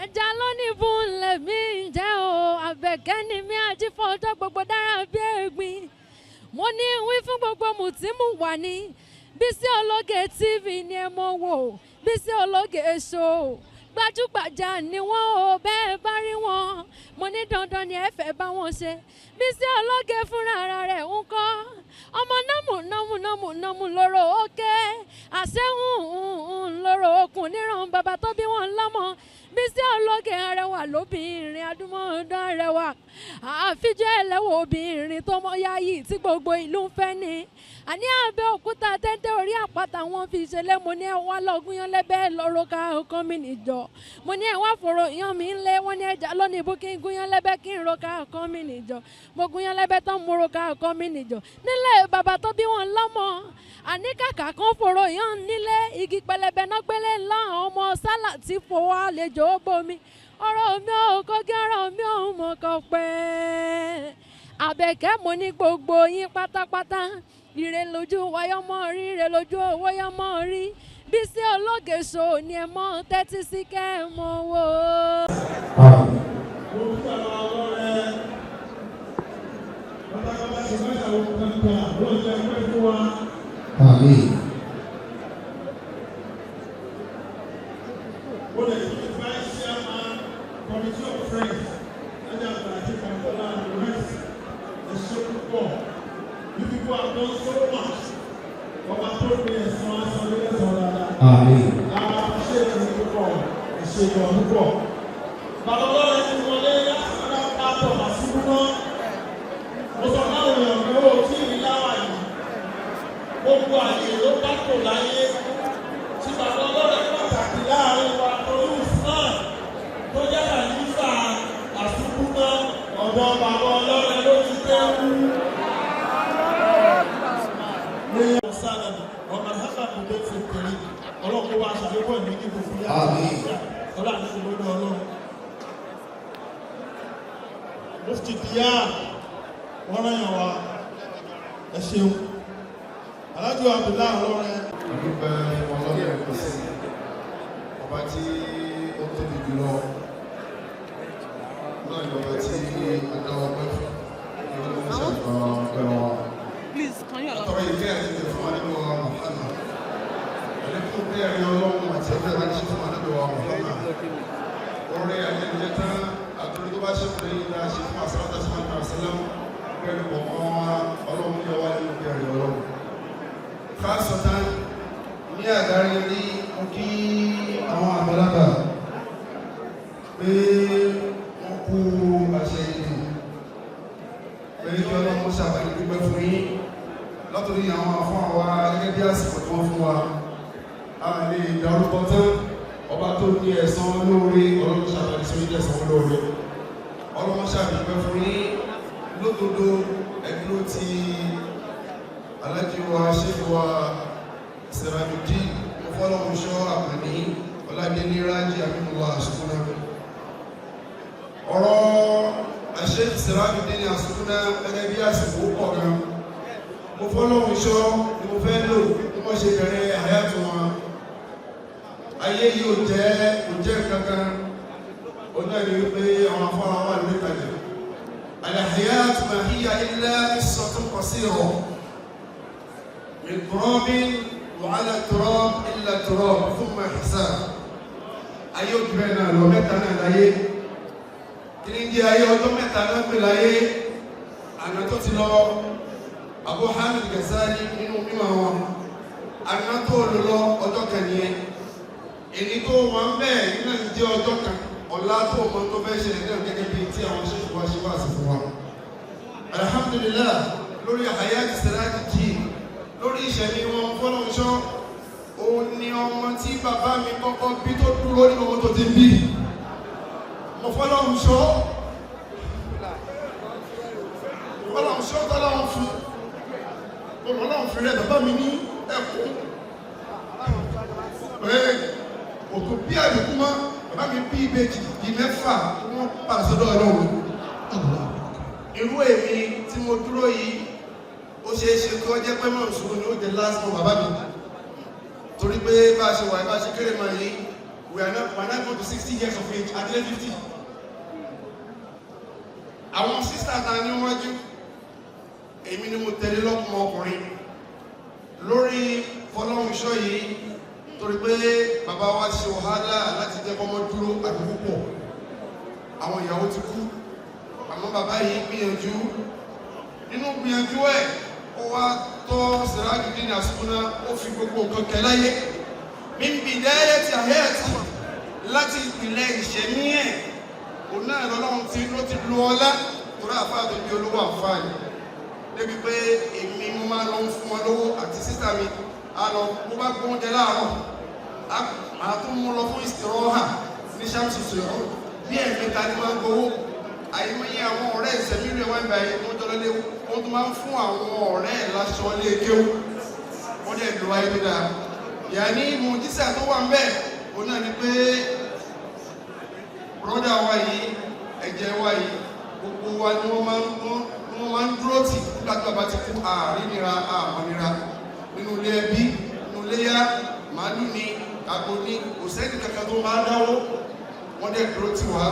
ẹja lónìí fún lèmi ǹjẹ́ o Àbẹ̀kẹ́ ni mi àjífọ́jọ́ gbogbo dára bí ẹ̀gbin mo ní wí fún gbogbo mùtímù wà ní Bísí Ológe TV ni ẹ mọ̀ wò Bísí Ológe show gbajúgbajà ni wọ́n o bẹ́ẹ̀ bá rí wọn mo ní dandan ni ẹ fẹ́ bá wọn ṣe Bísí Ológe fúnra ara rẹ̀ ń kọ́ ọmọ nọ́mù lóró òkè àṣẹ́hùn lóró okùn níran bàbá tó bí wọn lọ́mọ Bísí Ológe arẹwà lóbìnrin adúmọ̀ọ́dán arẹwà àfijọ́ ẹlẹ́wọ̀ obìnrin tó mọ́ yáyì tí gbogbo ìlú ń fẹ́ ni àní Abẹ́òkúta tẹ́tẹ́ orí àpáta wọn fi ṣẹlẹ̀ mo ní ẹ wá lọ́gùn yan lẹ́bẹ̀ẹ́ lọ́rọ́ ká ọkàn mi nìjọ mo ní ẹ wá fòrò yan mi ń lé wọ́n ní ẹja lónìí bú kí n gún yan lẹ́bẹ̀ẹ́ kí n ro ká ọkàn mi nìjọ mo gún yan lẹ́bẹ̀ẹ́ tán mo ro ká ọkàn mi nìjọ nílẹ̀ bàbá tó bí wọn lọ́mọ àní kàkà kan fòrò yan nílé igi pẹlẹbẹ náà gbélé ńlá ọmọ sálà tí fowó àlejò bomi ọ̀rọ̀ mi ò kọ́gí ọ̀rọ̀ mi ò mọ̀ kọ́ pẹ́ Àbẹ̀kẹ́ mo ní gbogbo yín pátápátá ire lójú wáyọ́mọ́ rí ire lójú owó yọ́mọ́ rí Bísí Ológe show ni ẹ mọ́ tẹ́tí sí kẹ́ ẹ mọ́ wò. Àmín. Committee of Friends, you people have done so much. Amen. Mufti Dia wọ́n yàn wá ẹ ṣeun Alájọ Abdullahi ọlọ́rẹ́ adúpẹ́ ọlọ́rẹ́ ẹ̀kọ́ sí ọba tí ó tóbi jùlọ náà ìjọba tí adáwọ̀ pẹ́ fún ìwọ́n ṣàgbà ọ̀pẹ́ wọn àtọ́rọ ìfẹ́ àti ìfẹ́ fún àdúgbò wa Muhammad ẹ̀lẹ́kùn pé ẹ̀rí ọlọ́run àti ẹgbẹ́ láti ṣe fún àdúgbò wa Muhammad orí ayẹyẹ tán àtúrí tó bá ṣe fún ẹ̀yìn náà ṣe fún àsálátà sí máa sálám pẹ̀lú ọmọ ọlọ́run ní ọwá ní òkè ẹ̀rí ọlọ́run káàsọ̀tán ní àgárí ní kí àwọn àgbàlagbà pé wọ́n kú àṣẹ ìlú pé kí ọlọ́run ṣàbàlì pípẹ́ fún yín látòrí àwọn afọ́ àwa gẹ́gẹ́ bí àsìkò tí wọ́n fún wa a lè dárúkọ tán ọba tó ní ẹ̀san lóore ọlọ́run ṣàbàlì sórí ẹ̀san lóore ọlọ́run ṣàbàlì pípẹ́ fún yín lódodo ẹgbẹ́ ti alájí wa ṣéfù wa Sirajuddin ọfọlọ́run ṣọ́ àpàní ọládélé rájí àmìmọ̀wà àṣùkúnná ọ̀rọ̀ àṣẹ́fù Sirajuddin àṣùkúnná gẹ́gẹ́ bí àsìkò pọ̀ gan ọfọlọ́run ṣọ́ ni mo fẹ́ lò ní wọ́n ṣe bẹ̀rẹ̀ àyàtọ̀ wọn ayé yìí ò jẹ́ kankan ó náà ní wípé àwọn afọ́ra wà lórí ìtajà الحياة ما هي إلا قصة قصيرة من تراب وعلى التراب إلا التراب ثم حساب أيوة بنا لو متنا لاي كنيجي أيوة لو متنا بلاي أنا توتلو أبو حامد الغزالي إنه مما هو أنا تولو أدوكني إني تو وامبي إنه نجي أدوكن ọ̀la tó o mọ̀ tó fẹ́ ṣe ẹ̀dẹ́ gẹ́gẹ́ bí tí àwọn ṣe wá ṣe wá sí fún wa. Alhamdulillah lórí Hayati Sirajuddin lórí ìṣẹ̀lẹ̀ wọn fọ́lọ́nṣọ́ ó ní ọmọ tí bàbá mi kọ́kọ́ bí tó dúró ní ọmọ tó ti bí mo fọ́lọ́nṣọ́ tọ́lọ́run fún ọlọ́run fi rẹ̀ bàbá mi ní ẹ̀kọ́ òkú bí àdìkú mọ́ bàbá mi bí ìbejì di mẹ́fà wọ́n pàṣẹdọ̀ ọlọ́run irú èmi tí mo dúró yìí ó ṣeéṣe tó jẹ́ pé mọ̀ ìṣòro ni ó jẹ lásán bàbá mi torí pé bá ṣe wà bá ṣe kéré máa yìí we're not going to 60 years of age at 50. Àwọn sísá ta ní wájú èmi ni mo tẹ̀lé lọ́kùnrin ọkùnrin lórí Fọlọ́runṣọ́ yìí torí pé bàbá wa ṣe wàhálà láti jẹ́ kọ́mọ dúró àti púpọ̀ àwọn ìyàwó ti kú àmọ́ bàbá yìí gbìyànjú nínú gbìyànjú ẹ̀ ó wá tọ́ Sirajudeen Asukuna ó fi gbogbo nǹkan kẹláyé min bidayati hayati láti ìpìlẹ̀ ìṣẹ̀mí ẹ̀ òun náà lọ́lọ́run tí ló ti lu ọlá torí àfáà tó di olówó àǹfààní débi pé èmi mo máa lọ fún wọn lówó àti sísá mi àlọ mo bá gbóhùn jẹ láàárọ̀ àtún mú lọ fún ìsìrọ́hà ní sàmùsùsù ọ̀rọ̀ bí ẹ̀mẹ́ta ni máa ń gbowó àìmọye àwọn ọ̀rẹ́ ìṣẹ̀mí rẹ̀ wọ́n ìgbà yìí wọ́n tọ́lọ́lé wọ́n tún máa ń fún àwọn ọ̀rẹ́ láṣọ lé kéwú wọ́n dẹ̀ lọ ayé tó dáa ìyá ní mùjísà tó wà ń bẹ̀ òun náà ni pé brọ́dà wa yìí ẹ̀jẹ̀ wa yìí gbogbo wa ni wọ́n máa ń dúró tì nígbà tí bàbá ti kú àárínira àmọ́nira nínú ilé ẹbí nínú ilé yá màálù ní àgbo ní kò sẹ́ni kankan tó máa dáwó wọ́n dẹ̀ dúró tì wá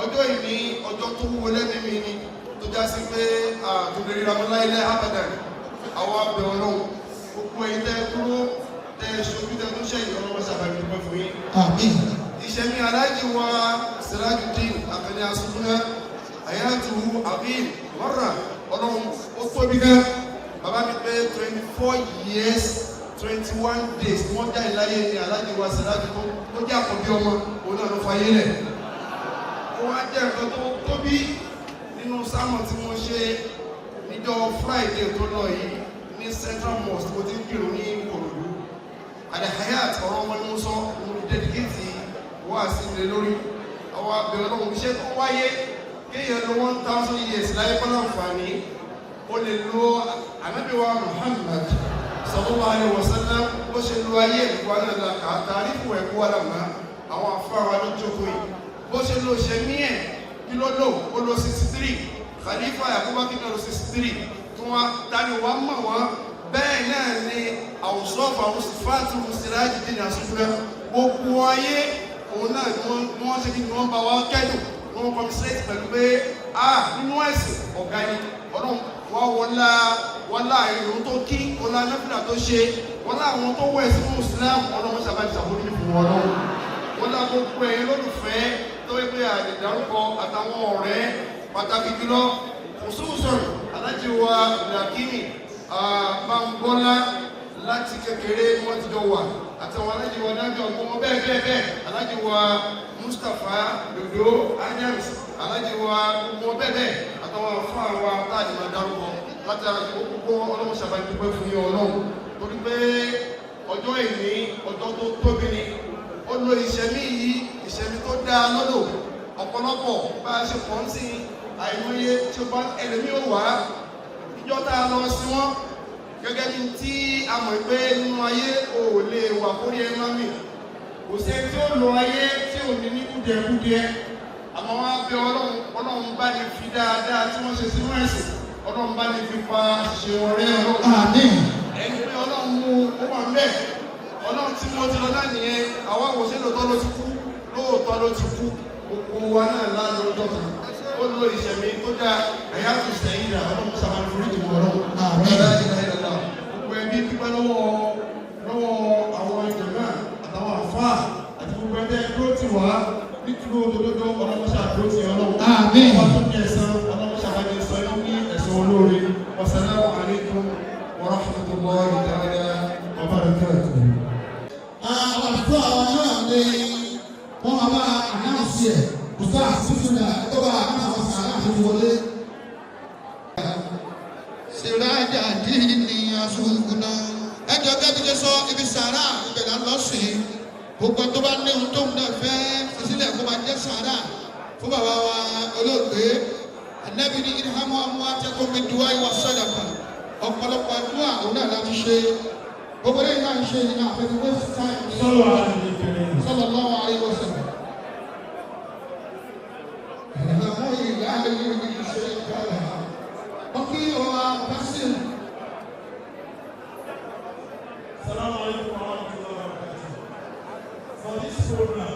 ọjọ́ ìní ọjọ́ tó wúwo lẹ́mìí ni tó já sí pé àtúndé ríra mọ́ láìlẹ́ àbàdàn àwọn abẹ ọlọ́run gbogbo ẹ̀yin tẹ́ dúró tẹ́ ṣojú tẹ́ tó ṣẹ̀yìn ọlọ́wọ́ sábàbí dúpẹ́ fún yín. Àmín. Ìṣẹ̀mí aláàjì wa Sirajudeen Asukuna àyájú àbíl mọ́ra ọlọ́run ó tóbi gan bàbá mi pé 24 years 21 days wọ́n já ìláyé ní aláàjì wa Sirajudeen tó jẹ́ àkọ́bí ọmọ òun náà ló fayé lẹ̀ wọ́n á jẹ́ nǹkan tó tóbi nínú sámọ̀ tí wọ́n ṣe níjọ́ Friday tó lọ yìí ní Central Mosque tó ti ń kírun ní Ìkòròdú Al-Hayat ọ̀rọ̀ wọn ni mo sọ mo dedicate wá sí ilé lórí àwọn abẹ̀rẹ̀ ọlọ́run iṣẹ́ tó wáyé kéèyàn lo 1000 years láyé pọ́n láǹfààní ó lè lo Ànábì wa Muhammad sallallahu alaihi wasallam bó ṣe lo ayé ìwà náà la kà á tàrífù ẹ̀kọ́ àlàmà àwọn afárá ló jókòó yìí bó ṣe lo ṣe ní ẹ̀ kí ló lò ó lo 63 Khalifa Yakubu kí ló lo 63 tí wọ́n dání wá mọ̀ wọ́n bẹ́ẹ̀ náà ni àwùsọ àwọn sífàtì Sirajudeen Asukuna gbogbo ayé òun náà ni wọ́n ṣe kí ni wọ́n bá wá kẹ́dùn wọ́n kọ́mísírẹ́tì pẹ̀lú pé nínú ẹ̀sìn ọ̀gá ni ọlọ́run wọ́lá ìrùn tó kí ọlá náfìlà tó ṣe wọ́lá àwọn tó wẹ̀ sí Islam ọlọ́run ṣàbájú ṣàbójú ní fún ọlọ́run wọ́lá gbogbo ẹ̀yin lólùfẹ́ tó wé pé àdìdárúkọ àtàwọn ọ̀rẹ́ pàtàkì jùlọ khususan alájí wa Ibrahimi Bámbọ́lá láti kékeré wọ́n ti jọ wà àtàwọn alájí wa dájọ́ ọmọ bẹ́ẹ̀ alájí wa Mustapha Dodo Adams alájí wa gbogbo bẹ́ẹ̀ àtàwọn afọ́ àwọn táàdì máa dárúkọ láti àjò gbogbo ọlọ́run ṣàbájú dúpẹ́ fún yín ọlọ́run torí pé ọjọ́ ìní ọjọ́ tó tóbi ni ó lo ìṣẹ̀mí yìí ìṣẹ̀mí tó dáa lọ́dọ̀ ọ̀pọ̀lọpọ̀ bá a ṣe pọ̀ ń sí àìmọye tí ó bá ẹlẹ́mí ò wá ìjọ tá a lọ sí wọn gẹ́gẹ́ bí tí a mọ̀ pé nínú ayé ò lè wà kórí ẹ máa mì kò sí ẹni tí ó lo ayé tí ò ní ní kúdìẹ̀kúdìẹ̀ àmọ́ wọn á bẹ ọlọ́run bá ní fi dáadáa tí wọ́n ṣe sínú ẹ̀sìn ọlọ́run bá ní fi pa ṣe ọ̀rẹ́ ọlọ́run. Àmín. ẹni pé ọlọ́run mú ó wà ń bẹ̀ ọlọ́run tí wọ́n ti lọ náà nìyẹn àwa kò sí lóòótọ́ ló ti kú lóòótọ́ ló ti kú gbogbo wa náà lánàá lọ́jọ́ kan ó lo ìṣẹ̀mí tó dáa ẹ̀yà tó sẹ́yìn rà ọlọ́run sábà ní orí ìwọ̀ ọlọ́run. Àmín. gbogbo ẹbí dúpẹ́ lọ́wọ́ àwọn ìjọba àtàwọn àfáà àti gbogbo ẹgbẹ́ tó ti wá nítorí òdodo ọlọ́run ṣàdúró ti ọlọ́run. Àmín. wọ́n tún ní ẹ̀san ọlọ́run ṣàbájọ sọ ní ẹ̀san olóore. Wassalamu alaikum wa rahmatullahi ta'ala wa barakatuh. Àwọn àdúrà náà ni wọ́n máa bá àdáhùnsí ẹ̀ kò sá àtúntò náà tó bá àdáhùn sàrà àti wọlé. Sirajudeen Asukuna ẹjọ́ kẹ́bíkẹ́ sọ ibi sàrà ìbẹ̀rẹ̀ lọ́sìn gbogbo tó bá ní ohun tó ń náà fẹ́ sísílẹ̀ kó máa jẹ́ sàrà fún bàbá wa olóògbé Ànábì ní irhamu amwatakum bid-du'a wa sadaqa ọ̀pọ̀lọpọ̀ àdúrà òun náà láti ṣe gbogbo lẹ́yìn náà ń ṣe ní àfẹ́fẹ́ west side sallallahu alaihi wasallam. Ìlànà ìlànà ìṣe ìkàlà ọkì ọ̀la básìm. Assalamu alaikum wa rahmatullahi wa barakatuh. For this program,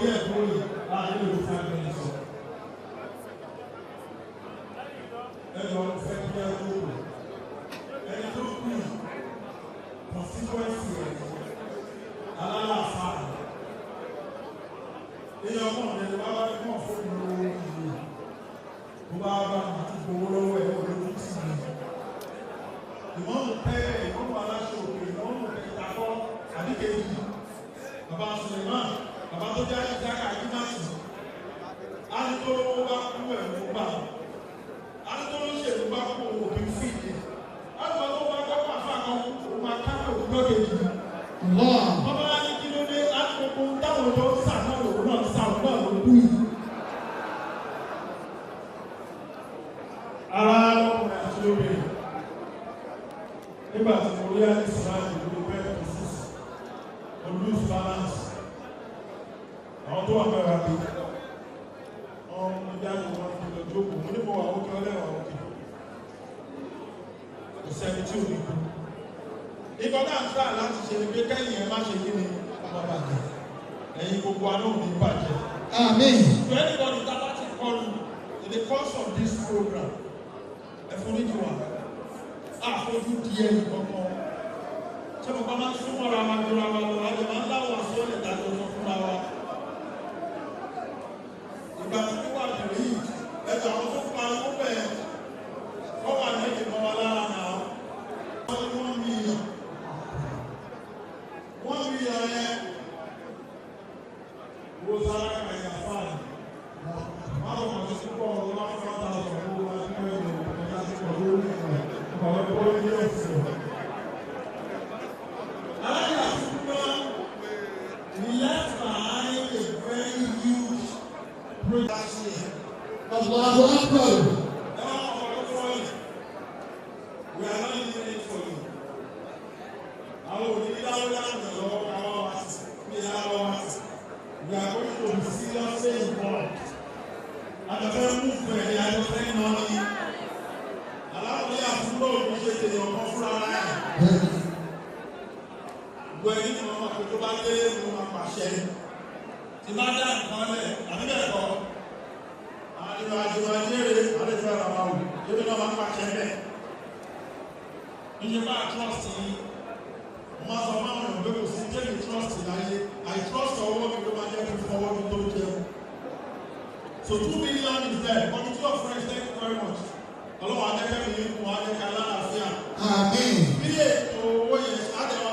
orí ẹ̀ tó yìí láàrin ìlú fáìlì sọ. Ẹ̀rọ fẹ́ kí ẹ tó kù. Ẹni tó kù constituency rẹ̀ alálàáfà. Èèyàn ọmọ mi ni wọ́n bá ní mọ̀ fún mi lówó ìlú. Mo bá bá mi ti gbowó lọ́wọ́ ẹ̀ olójú tì mí. Ìmọ̀mù tẹ́lẹ̀ ìmọ̀mù aláṣọ òkè ìmọ̀mù ìtàkọ́ àdìkejì. Bàbá Suleiman, bàbá tó jẹ́ àyíkáka àyíkáṣì. Alítọ́lówó bá kú ẹ̀ ló gbà. Alítọ́lóṣèlú bá kú òbí fìdí. Alítọ́lówó bá kọ́ pàfà kan ó máa kápẹ́ òkúgbọ́ kejì. Bàbá wa ní kí ló dé àkókò táwọn ọjọ́ sà náà lòun náà sà òun náà ló kú yìí. Ara ọkùnrin àti obìnrin. Nígbà tí mo rí àìsàn láti ìlú bẹ́ẹ̀ tó fún lose balance. Àwọn tó wà mẹ́ra bí ọmọ jáde wọn fi lọ jókòó. Mo ní mo wà ókè ọlẹ́wà ókè. Kò sẹ́ni tí ò ní kú. Ìkọ́ náà tíra láti ṣe pé kẹ́yìn ẹ̀ má ṣe kí ni ọmọ bàjẹ́. Ẹ̀yin gbogbo àná ò ní bàjẹ́. Amen. To anybody that want to call you in the course of this program, ẹ̀fọ́nìjì wa, àfojú díẹ̀ ìkọ̀kọ̀. Ṣé mo bá máa ń súnmọ́ ra máa jọra wa lọ, àjọ máa ń láwọn àsọ́lẹ̀ ìdájọ́ sọ fúnra wa. Ìgbà tí wíwà jùlọ yìí, ẹ̀jọ̀ àwọn tó pa owó bẹ́ẹ̀, wọ́n wà ní ìmọ̀ wa lára náà. Wọ́n ní wọ́n mílíọ̀n. Wọ́n mílíọ̀n yẹn. Wo sára kàyà fáàlì. Wọ́n lọ mọ̀ sí púpọ̀ ọ̀rọ̀ wá fún ọ̀tá ọ̀rọ̀ owó wá sí pẹ̀lú ọ̀rọ̀ láti pọ̀ lórí ìrìn. Ọ̀rọ̀ tó lórí ẹ̀sìn. We left behind a very huge project. Allahu Akbar. We are not doing it for you. Our we are going to be seriously involved. And the very movement, they are just saying money. Allow me to flow to the conference. Gbẹ̀yìn ni wọ́n máa tó bá dé ní wọ́n máa pàṣẹ. Tí máa dá nǹkan lẹ̀, àbí bẹ́ẹ̀ kọ́. Àjọ àjẹrè àdéhùn ara wa wò, ebi náà máa pàṣẹ bẹ́ẹ̀. Iye máa trust yìí. Mo máa sọ máa wọ̀nyí pé kò sí jẹ́mi trust láyé. I trust ọwọ́ mi ló máa jẹ́ kí n fọwọ́ mi tó jẹun. So 2 million is there. Committee of friends, thank you very much. Ọlọ́run adẹ́kẹ́ mi ní kún adẹ́kẹ́ aláàfíà. Amen. Bí ètò owó yẹn adẹ́wà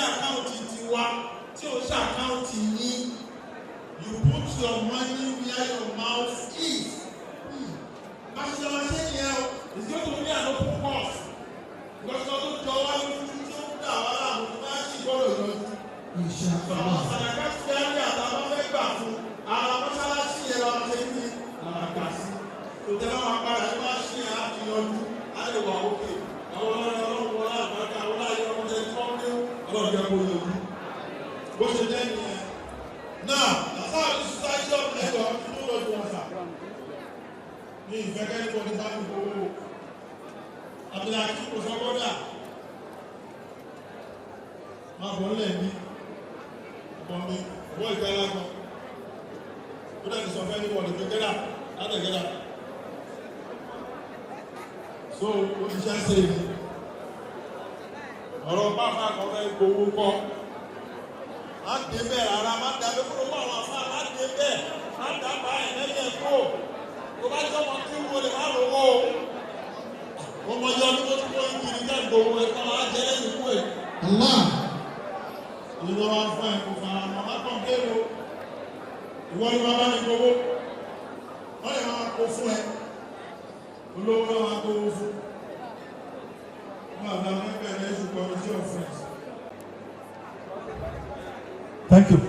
àkáǹtì tiwa tí o ṣe àkáǹtì yín, you put your money where your mouth is. Máṣe máa ṣe yẹn o, it's going to be an open course. Because ọdún jọ wá lójú tí ó ń dà wá láàmú tó máa ṣì gbọ́dọ̀ yọjú. Àwọn sàdákà tí a rí àtàwọn fẹ́ gbà fún ara mọ́ṣáláṣí yẹn lọ́wọ́ ṣe ní àgbà sí. Tòtẹ́ máa padà ní máa ṣí yẹn á fi yọjú, á lè wà ókè. Àwọn ọlọ́run wọlé àgbàkà wọlé ayé ọmọdé tí wọ́n ní ọlọ́run jẹ́ kó yọjú. Bó ṣe jẹ́ nìyẹn. Now, that's how the society of Lagos do not do answer. Ní ìfẹ́ kẹ́lẹ́kọ̀ọ́ ní sáà gbogbo owó. Àbílẹ̀ àti kò sọ gbọ́dà. Máa bọ̀ nílẹ̀ ní ọmọ mi, ọwọ́ ìgbà lágbọ́n. Ó dẹ̀ ti sọ fẹ́ ní bọ̀dì pé gẹ́dà, látẹ̀ gẹ́dà. So, oníṣẹ́ ṣe èyí. Ọ̀rọ̀ pápá kan fẹ́ gbowó kọ́. Má dé bẹ́ẹ̀ rárá, má dàbí kúrò mọ́ àwọn afá, má dé bẹ́ẹ̀, má dàbà ẹ̀ lẹ́yìn ẹ̀kọ́. Tó bá jẹ́ ọmọ tí wo lè má lówó. Ọmọ yọ ní tó tún kọ́ ìkiri náà gbowó ẹ̀kọ́ máa jẹ́ lẹ́yìn ikú ẹ̀. Ìlú wa fún ẹ̀kọ́ fara mọ́, má kàn kéèrò. Ìwọ ni wọ́n bá ní gbowó. Wọ́n lè máa kó fún ẹ. Olówó náà máa gbowó fún. Thank you.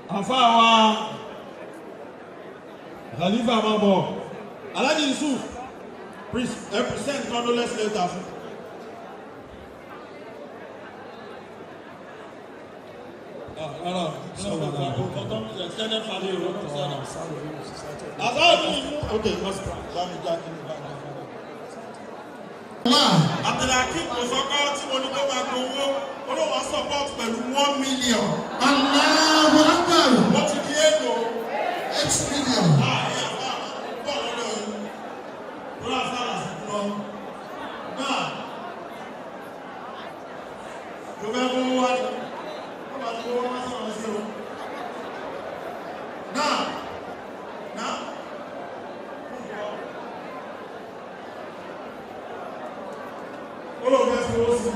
Àfáàwá Khalifa Mabo, Alhaji Yusuf, present condolence letter fún. Abdulhakeem kò sọ́kọ́ tí mo ní kó máa gbowó olówó support pẹ̀lú 1 million. Allahu Akbar. Wọ́n ti di èlò. 8 million. Ààyè àbá bọ̀ lọ́dọ̀ yìí. Lọ́la sára sí lọ. Náà, Yorùbá mú wá ní. Wọ́n máa ti gbowó wá sọ̀rọ̀ sí o. Náà, olóògbé fi owó sí.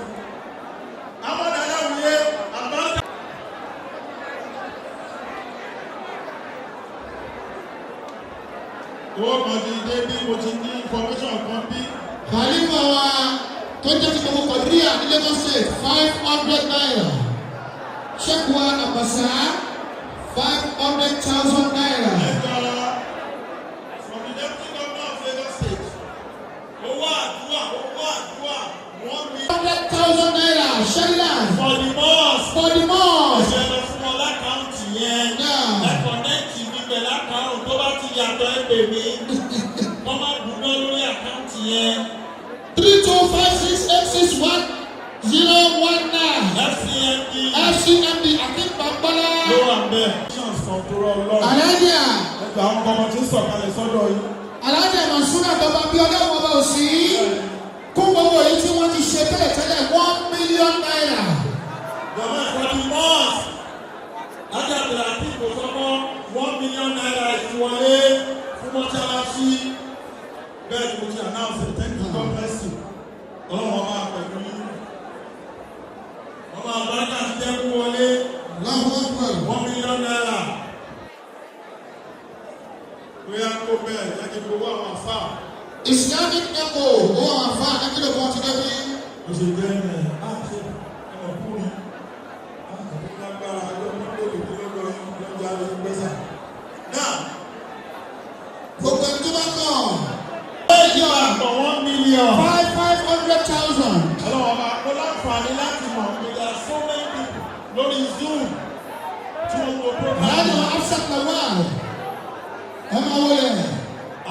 Àwọn dàda wùyé àbáńdà. Owó kan ti dé bí mo ti ní information kan bí. Khalifa wa tó jẹ́ ti gbogbo Kọ̀díríà ní Lagos State 500 naira. Sheikh wa Abasa 500,000 naira. From the deputy governor of Lagos State. Owó àdúrà 1 million. 100,000 naira. Sheridan. For the mosque. For the mosque. Ìṣẹ̀lẹ̀ fún wọn lákàntì yẹn. Náà. Ẹ connect níbẹ̀ lákàntì tó bá ti yàtọ̀ ẹ pè mí. Wọ́n máa dùnú lórí àkáǹtì yẹn. 3256160119. FCMB Akin Bambala. Ló wà bẹ́ẹ̀. Chance kan tó rọ lọ́rùn. Alájà. Ẹgbẹ́ àwọn ọmọ tí ń sọ̀kalẹ̀ sọ́dọ̀ yìí. Alájà Masuna bàbá bí ọlọ́wọ́ bá òsì. Kún gbogbo èyí tí wọ́n ti ṣe bẹ́ẹ̀ tẹ́lẹ̀ 1 million naira. Jọ̀wọ́ for the mosque. Lájà Abdulhakeem kò sọ́kọ́ 1 million naira ìwọlé fún mọ́ṣáláṣí. Bẹ́ẹ̀ ni mo ti announce it. Thank you, God bless you. Ọlọ́run ọba pẹ̀lú yín. Ọba àbáríkà ti jẹ́ kú wọlé. 1 million naira. Bóyá kó bẹ́ẹ̀ yẹ kí gbogbo àwọn àfà. Islamic Echo owó àwọn àfa akílò kan ti dẹ́bi. Ó ṣe jẹ́ ẹ̀ ṣe ọkùnrin. Àkàtúntò lágbára ọjọ́ nílò ìdílọ́gbọ̀ lọ́jà lórí gbèsè. Náà. Gbogbo ẹni tó bá kàn. Ẹ̀yọ́ àpọ̀ 1 million. 500,000. Ọlọ́run ọba kó láǹfààní láti mọ̀ pé there are so many people lórí Zoom tí wọ́n wo program. Alájà Afsat Lawal. Ẹ máa wọlé.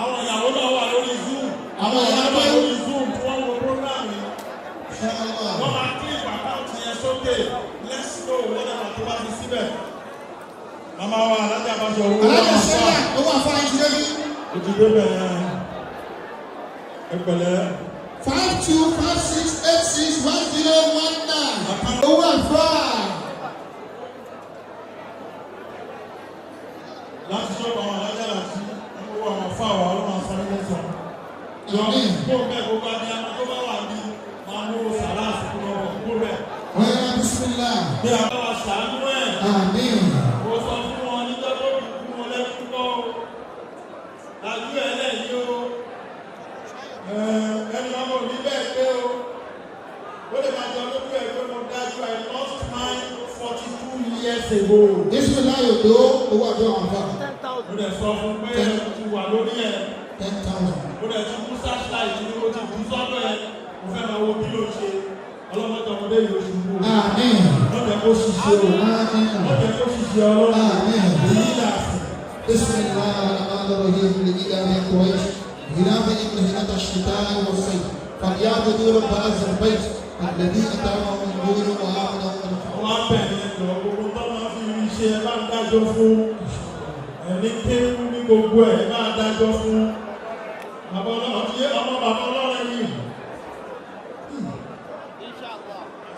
Àwọn ìyàwó náà wà lórí Zoom. Àwọn ìyàwó wà lórí Zoom tí wọ́n wo program yìí. Ṣé ọlọ́wà? Wọ́n máa clip account yẹn sókè. Let's go wọ́n tó bá fi síbẹ̀. Màmá wa alájà bá ṣe owó. Alájà Sẹ́lá owó àfa ìṣẹ́lẹ̀. Ó ti dé bẹ̀rẹ̀ ẹ pẹ̀lẹ́. 5256861019. Owó àfa. Láti ṣọ́ọ̀bù àwọn alájà láti owó àwọn fáwọn ọlọ́run àfọwọ́ lẹ́sàn. Lọ kó bẹ́ẹ̀ kó bá ní àwọn tó bá wà ní máa mú sàrà àsìkò lọ́wọ́ kó bẹ́ẹ̀. Ọ̀yá bisimilá. Bí a bá wa ṣàánú ẹ̀. Àmín. Mo sọ fún wọn níjọ́ tó kù fún wọn lẹ́kún kọ́ o. Lájú ẹ̀ lẹ́yìn o. Ẹni ọmọ mi bẹ́ẹ̀ pé o. Ó lè máa jọ lójú ẹ̀ pé mo dájú I lost mine 42 years ago. Bisimilá yóò tó owó àjọ àwọn àfa. Mo lè sọ fún pé ẹ ti wà lórí ẹ̀. 10,000. Mo lè ti kú sáṣláìtì ní mo ti kú sọ́dọ̀ ẹ̀. Mo fẹ́ máa wo kí ló ṣe. Ọlọ́mọdé ọmọdé yóò ṣubú. Àmín. Wọ́n jẹ́ kó ṣiṣẹ́ o. Àmín. Wọ́n jẹ́ kó ṣiṣẹ́ ọlọ́run. Àmín. Èyí là sí. بسم الله الرحمن الرحيم لإله قريش إله إبراهيم الشتاء والصيف فليعبدوا رب هذا البيت الذي أطعمهم من جوع وآمنهم من خوف. Wọ́n á bẹ̀rẹ̀ lọ gbogbo tó máa fi iṣẹ́ ẹ máa ń dájọ́ fún ẹni kéwú ní gbogbo ẹ̀ máa dájọ́ fún bàbá ọlọ́run tí ọmọ bàbá ọlọ́run yìí.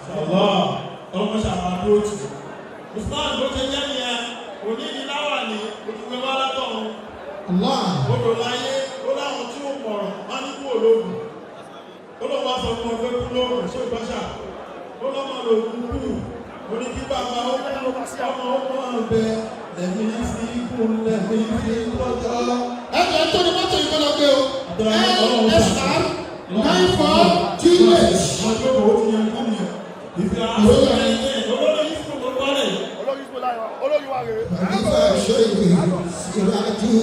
Ṣọlá ọmọ ṣàmàdúró tì. Usman ló ṣe jẹ́ nìyẹn òní ní láwà ní òtúnwé wá látọ̀run. Allah. Odò láyé ó láwọn tí ó pọ̀rọ̀ wá ní kú olóògùn. Ó lọ́ wá sọ fún ọgbẹ́ kú lóògùn ṣé ìbáṣà. Ó lọ́mọ lòògùn kú. Oní kí bàbá ó kú ọmọ ó kọ́ àrùn bẹ lẹ́mí fi kú lẹ́mí fi lọ́jọ́. Ẹ̀jẹ̀ tó ní mọ́tò ìkọlọ gbé o. LSR 9428. Ọjọ́ kò ó ti yan kú nìyẹn. Ìfẹ́ àwọn ọ̀rẹ́ ẹ̀yẹ olórí ìfún gbogbo rẹ̀. olórí wa rèé. Àdìfẹ́ ṣe ìwé ìrájú kìí.